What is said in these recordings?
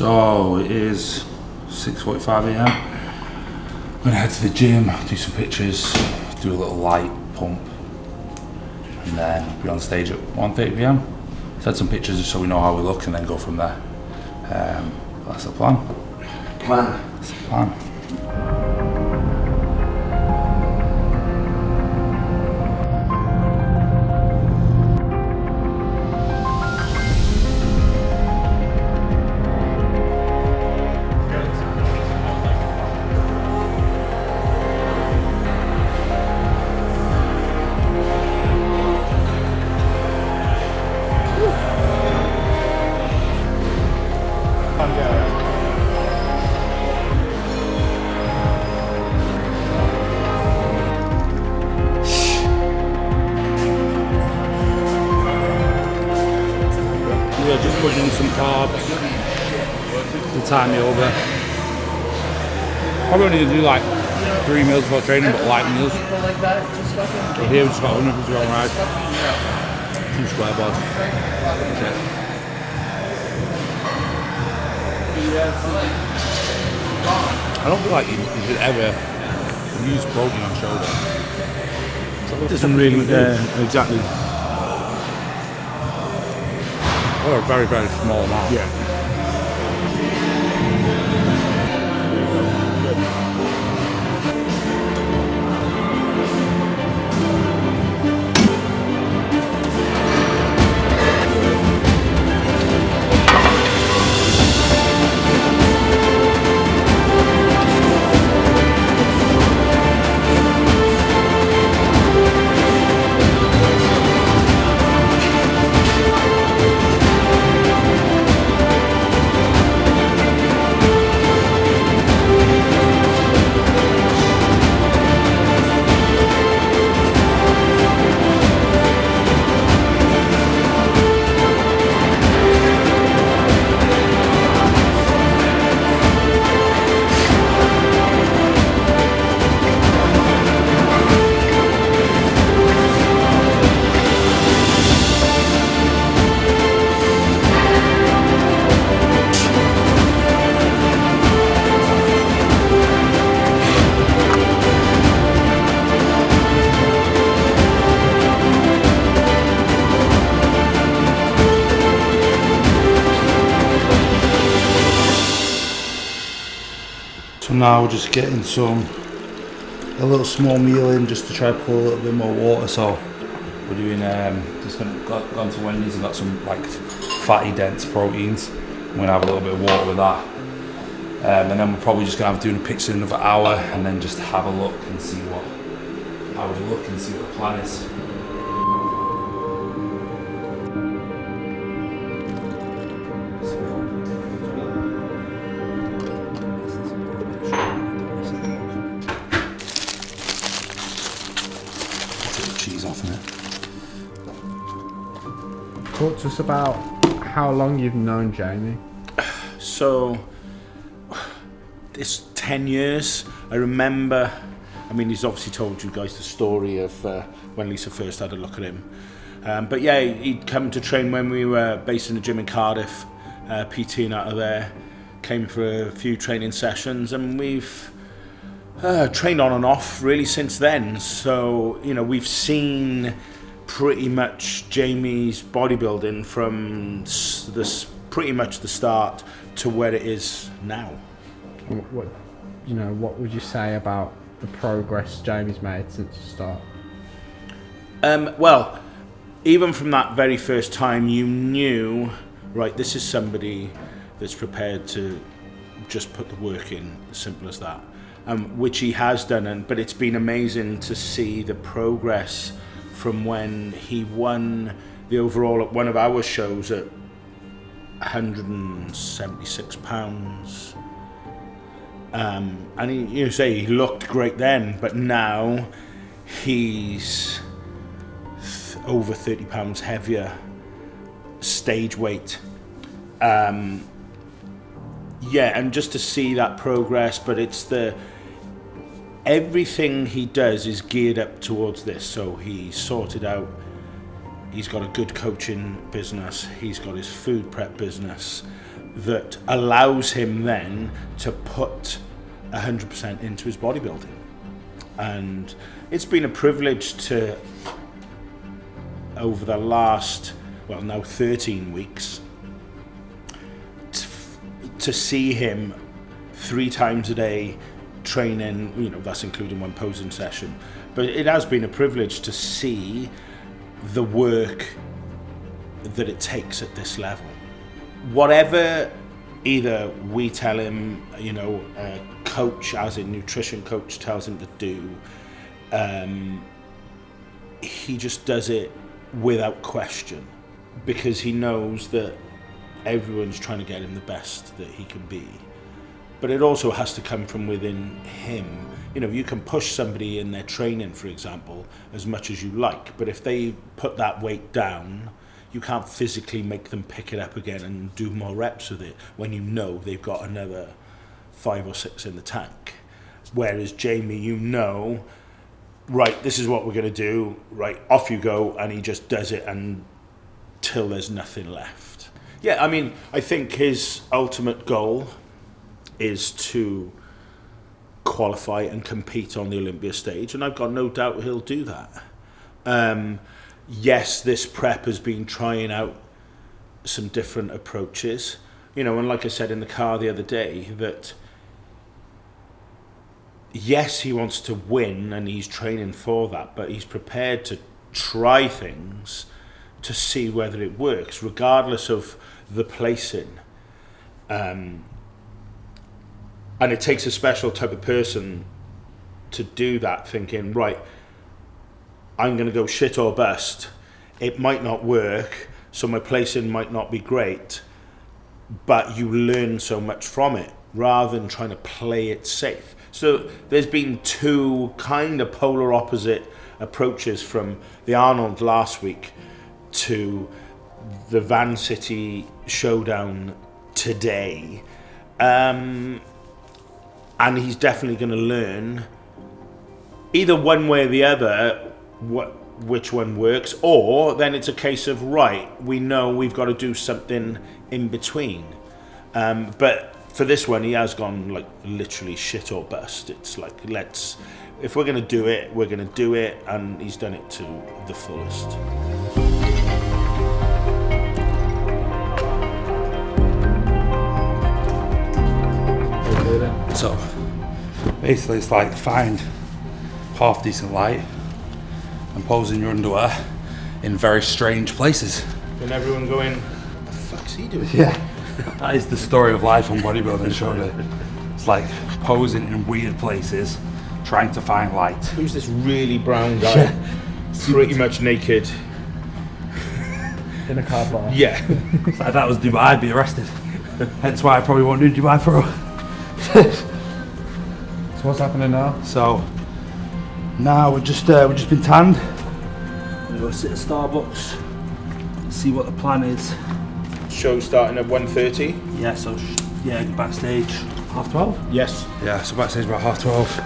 So it is 6:45 AM. I'm gonna head to the gym, do some pictures, do a little light pump, and then be on stage at 1:30 PM. Set some pictures just so we know how we look and then go from there. That's the plan. That's the plan. Just putting in some carbs to tie me over. Probably only do like 3 meals before training, but light meals. So here we've just got 150 gram rice, 2 square bars. That's it. I don't feel like you should ever use protein on Showdown. It doesn't really, exactly. Or a very, very small amount. Yeah. So now we're just getting a little small meal in just to try to pull a little bit more water. So we're doing, just gone to Wendy's and got some like fatty dense proteins. I'm gonna have a little bit of water with that. And then we're probably just gonna have doing a picture in another hour and then just have a look and see how we look and see what the plan is. Cheese off in it. Talk to us about how long you've known Jamie. So it's 10 years. I remember, I mean, he's obviously told you guys the story of when Lisa first had a look at him. But yeah, he'd come to train when we were based in the gym in Cardiff, PTing out of there, came for a few training sessions, and we've trained on and off really since then. So, you know, we've seen pretty much Jamie's bodybuilding from pretty much the start to where it is now. What would you say about the progress Jamie's made since the start? Well, even from that very first time, you knew, right, this is somebody that's prepared to just put the work in, as simple as that. Which he has done, but it's been amazing to see the progress from when he won the overall at one of our shows at 176 pounds. And he looked great then, but now he's over 30 pounds heavier stage weight. Yeah, and just to see that progress, but it's everything he does is geared up towards this. So he's sorted out, he's got a good coaching business, he's got his food prep business, that allows him then to put 100% into his bodybuilding. And it's been a privilege to, over the last, well, now 13 weeks, to see him 3 times a day training, you know, that's including one posing session. But it has been a privilege to see the work that it takes at this level. Whatever either we tell him, you know, a coach, as in nutrition coach, tells him to do, he just does it without question, because he knows that everyone's trying to get him the best that he can be. But it also has to come from within him. You know, you can push somebody in their training, for example, as much as you like, but if they put that weight down, you can't physically make them pick it up again and do more reps with it when you know they've got another 5 or 6 in the tank. Whereas Jamie, you know, right, this is what we're going to do, right, off you go, and he just does it until there's nothing left. Yeah, I mean, I think his ultimate goal is to qualify and compete on the Olympia stage, and I've got no doubt he'll do that. Yes, this prep has been trying out some different approaches, you know, and like I said in the car the other day, that yes, he wants to win and he's training for that, but he's prepared to try things to see whether it works, regardless of the placing. And it takes a special type of person to do that, thinking, right, I'm going to go shit or bust. It might not work, so my placing might not be great, but you learn so much from it, rather than trying to play it safe. So there's been 2 kind of polar opposite approaches, from the Arnold last week to the Vancity Showdown today. And he's definitely going to learn either one way or the other which one works, or then it's a case of, right, we know we've got to do something in between. But for this one, he has gone like literally shit or bust. It's like, if we're going to do it, we're going to do it, and he's done it to the fullest. So basically it's like find half decent light and pose in your underwear in very strange places. And everyone going, what the fuck's he doing? Yeah, that is the story of life on bodybuilding, Showdown. It's like posing in weird places, trying to find light. Who's this really brown guy? Yeah. Pretty much naked. In a car park. Yeah. If that was Dubai, I'd be arrested. Hence why I probably won't do Dubai Pro. So what's happening now? So now we've just been tanned. We're gonna go sit at Starbucks, see what the plan is. Show starting at 1:30. Yeah, so backstage 12:30. Yes. Yeah, so backstage about 12:30,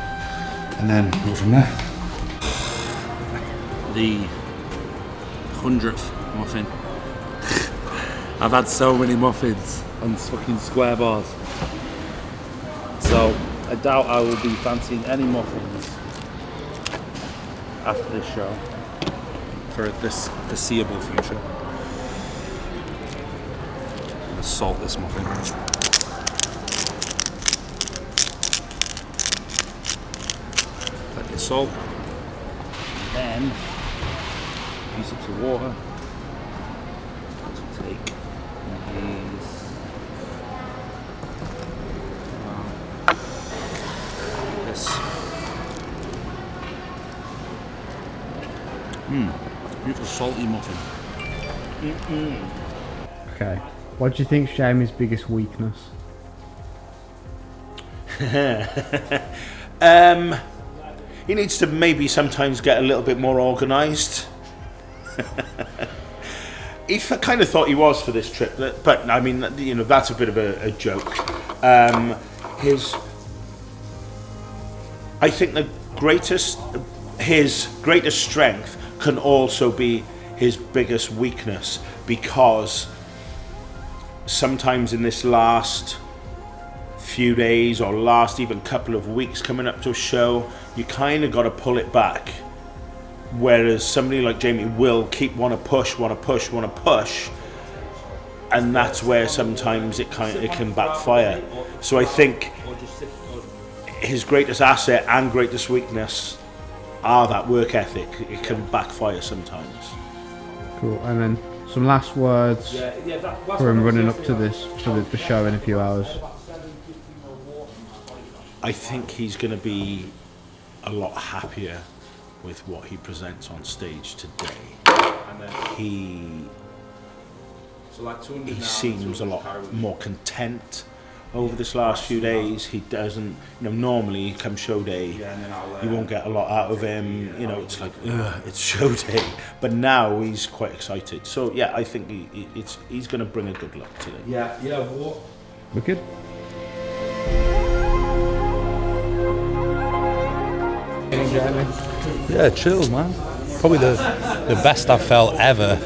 and then go from there. The 100th muffin. I've had so many muffins on fucking square bars. So I doubt I will be fancying any muffins after this show for this foreseeable future. I'm gonna salt this muffin. Let it salt. Then a few sips of water. Take these. Beautiful salty muffin. Okay. What do you think's Jamie's biggest weakness? He needs to maybe sometimes get a little bit more organised. He kind of thought he was for this trip, but I mean, you know, that's a bit of a joke. I think his greatest strength can also be his biggest weakness, because sometimes in this last few days or last even couple of weeks coming up to a show, you kind of got to pull it back. Whereas somebody like Jamie will want to push, and that's where sometimes it can backfire. So I think his greatest asset and greatest weakness are that work ethic. It can backfire sometimes. Cool. And then some last words for him running up to the show in a few hours. I think he's going to be a lot happier with what he presents on stage today. He seems a lot more content over this last few days. He doesn't, normally come show day, you won't get a lot out of him. It's like, it's show day. But now he's quite excited. So yeah, I think he's going to bring a good look today. Yeah. What? Wicked. Yeah, chills, man. Probably the best I've felt ever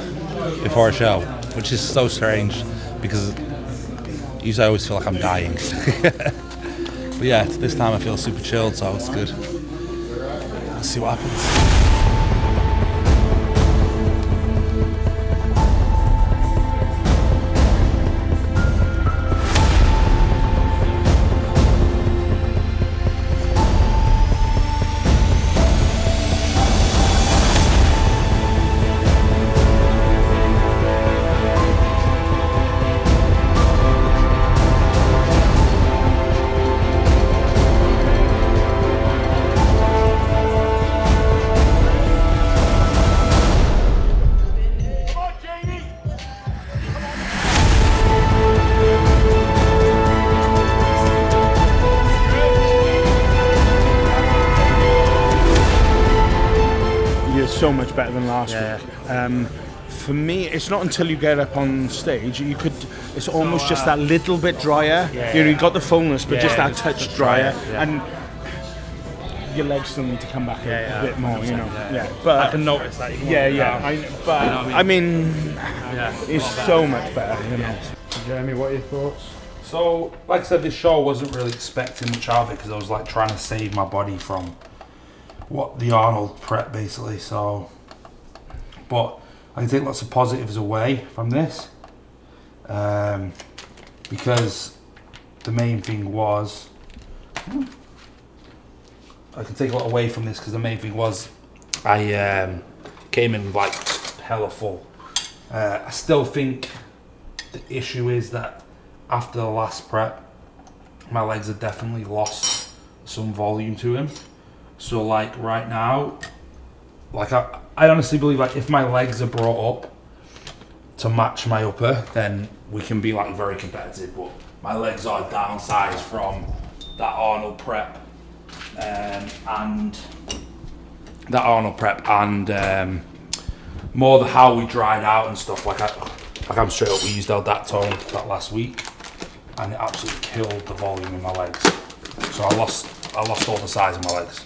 before a show, which is so strange because usually I always feel like I'm dying. But yeah, this time I feel super chilled, so it's good. Let's see what happens. So much better than last week. For me, it's not until you get up on stage, it's almost just that little bit drier. You got the fullness, but just that touch drier. And your legs still need to come back a bit more, But I can notice that. It's so much better, Jeremy, what are your thoughts? So, like I said, this show I wasn't really expecting much out of it because I was like trying to save my body from the Arnold prep basically. So, but I can take lots of positives away from this because the main thing was I can take a lot away from this because the main thing was I came in like hella full. I still think the issue is that after the last prep my legs have definitely lost some volume to him. So like right now, like I honestly believe like if my legs are brought up to match my upper, then we can be like very competitive. But my legs are downsized from that Arnold prep and more how we dried out and stuff. Like I'm straight up, we used L-Dactone that last week, and it absolutely killed the volume in my legs. So I lost all the size of my legs.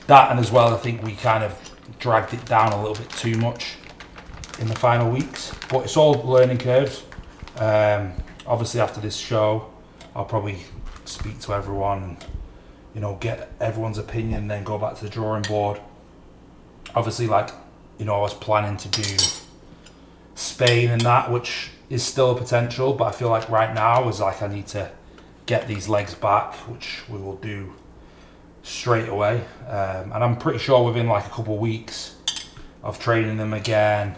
That, and as well, I think we kind of dragged it down a little bit too much in the final weeks. But it's all learning curves. Obviously, after this show, I'll probably speak to everyone and, get everyone's opinion and then go back to the drawing board. Obviously, I was planning to do Spain and that, which is still a potential. But I feel like right now is like I need to get these legs back, which we will do straight away, and I'm pretty sure within like a couple of weeks of training them again,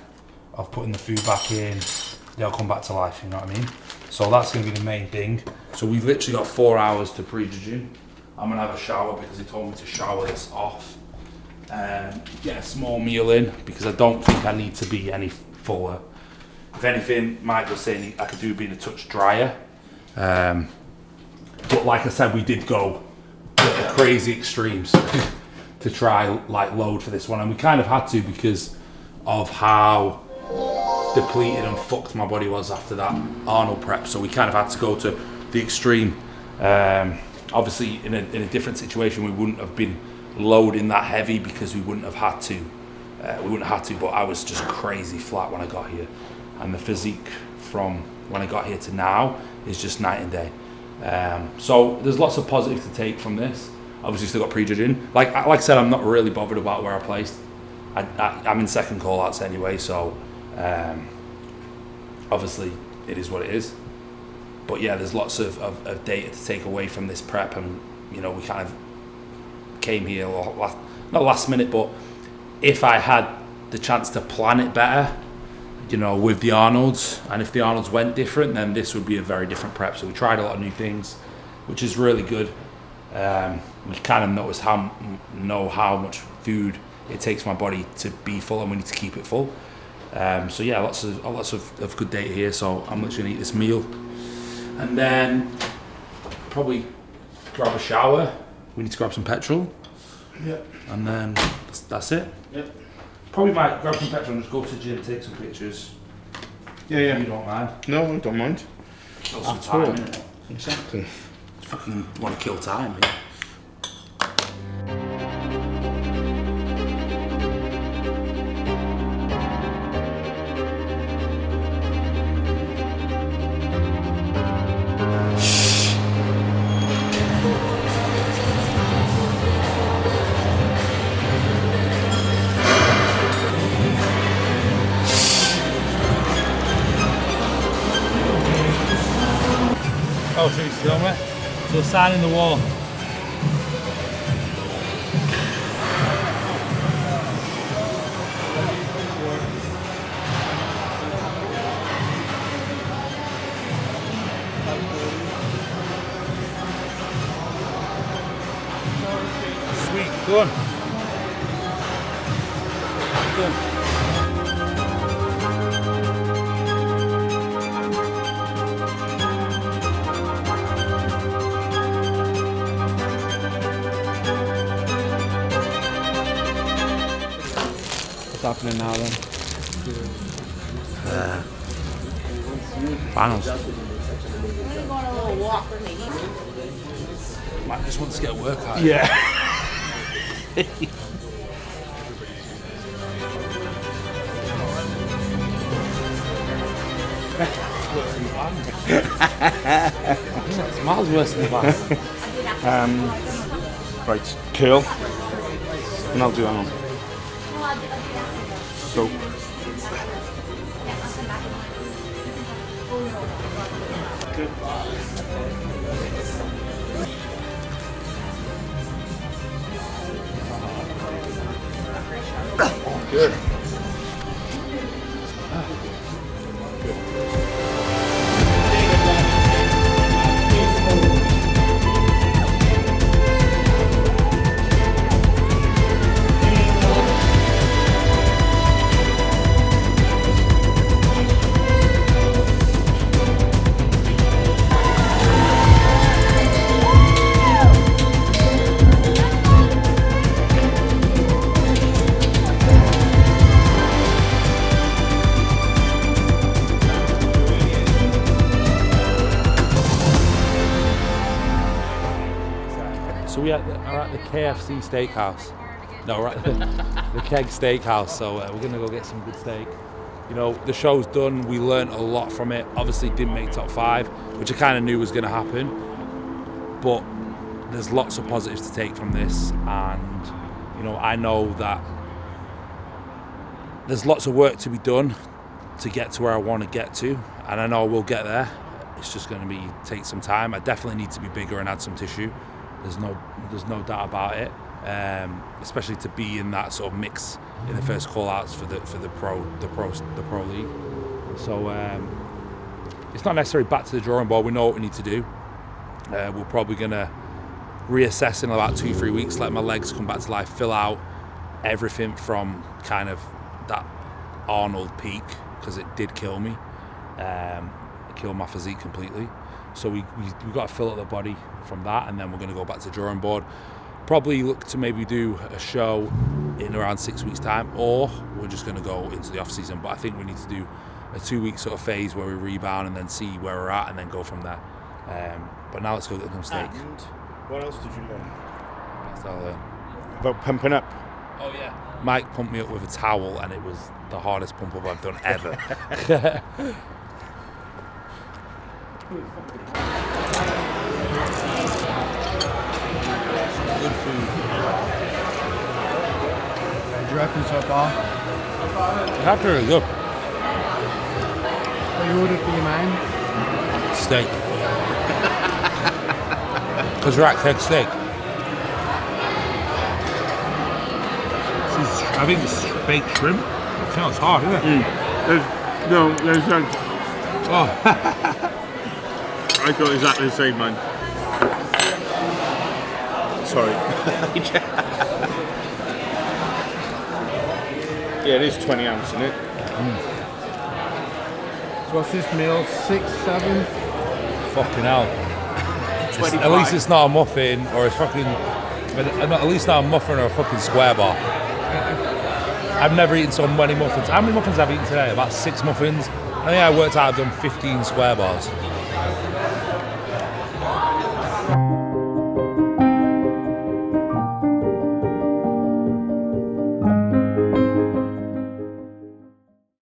of putting the food back in, they'll come back to life, you know what I mean? So that's going to be the main thing. So we've literally got 4 hours to pre-judging. I'm going to have a shower because he told me to shower this off, get a small meal in because I don't think I need to be any fuller. If anything, Mike was saying I could do being a touch drier, but like I said, we did go crazy extremes to try like load for this one, and we kind of had to because of how depleted and fucked my body was after that Arnold prep. So we kind of had to go to the extreme. Obviously in a different situation we wouldn't have been loading that heavy because we wouldn't have had to, but I was just crazy flat when I got here, and the physique from when I got here to now is just night and day. So there's lots of positives to take from this. Obviously still got prejudging. Like I said, I'm not really bothered about where I placed. I'm in second call outs anyway, so obviously it is what it is. But yeah, there's lots of data to take away from this prep, and you know, we kind of came here not last minute, but if I had the chance to plan it better, you know, with the Arnolds, and if the Arnolds went different, then this would be a very different prep. So we tried a lot of new things, which is really good. We kind of noticed how much food it takes my body to be full, and we need to keep it full. So yeah, lots of good data here. So I'm literally gonna eat this meal, and then probably grab a shower. We need to grab some petrol. Yeah. And then that's it. Yep. Probably might grab some petrol and just go to the gym, take some pictures. Yeah. You don't mind? No, I don't mind. Kill some time, innit? Exactly. Just fucking want to kill time, yeah. Oh, should we film it? So sign in the wall. Sweet, go on. Go on. What's happening now then? Finals. Might just want to get a workout. Yeah. It's miles worse than the band. Right, curl, and I'll do that one. So. Good. So we are at the KFC steakhouse. No, we're at the Keg Steakhouse. So we're gonna go get some good steak. You know, the show's done. We learnt a lot from it. Obviously, didn't make top 5, which I kind of knew was gonna happen. But there's lots of positives to take from this, and you know, I know that there's lots of work to be done to get to where I want to get to, and I know we'll get there. It's just going to take some time. I definitely need to be bigger and add some tissue. There's no doubt about it. Especially to be in that sort of mix in the first call outs for the pro league. So it's not necessarily back to the drawing board. We know what we need to do. We're probably going to reassess in about 2-3 weeks, let my legs come back to life, fill out everything from kind of that Arnold peak, because it did kill me. It killed my physique completely. So we've got to fill up the body from that, and then we're going to go back to the drawing board. Probably look to maybe do a show in around 6 weeks' time, or we're just going to go into the off season. But I think we need to do a 2-week sort of phase where we rebound and then see where we're at and then go from there. But now let's go get some steak. And what else did you learn? That's all I learned. About pumping up. Oh yeah. Mike pumped me up with a towel, and it was the hardest pump up I've done ever. Good food. What do you reckon so far? It's actually really good. What you ordered for your main? Steak. Because Rack said steak. I think it's baked shrimp. It sounds hard, isn't it? There's Oh. I thought exactly the same, man. Sorry. Yeah, it is 20 ounce, isn't it? So what's this meal? 6, 7? Fucking hell. At least it's not a muffin or a fucking... At least not a muffin or a fucking square bar. I've never eaten so many muffins. How many muffins have I eaten today? About 6 muffins. I think I worked out I've done 15 square bars.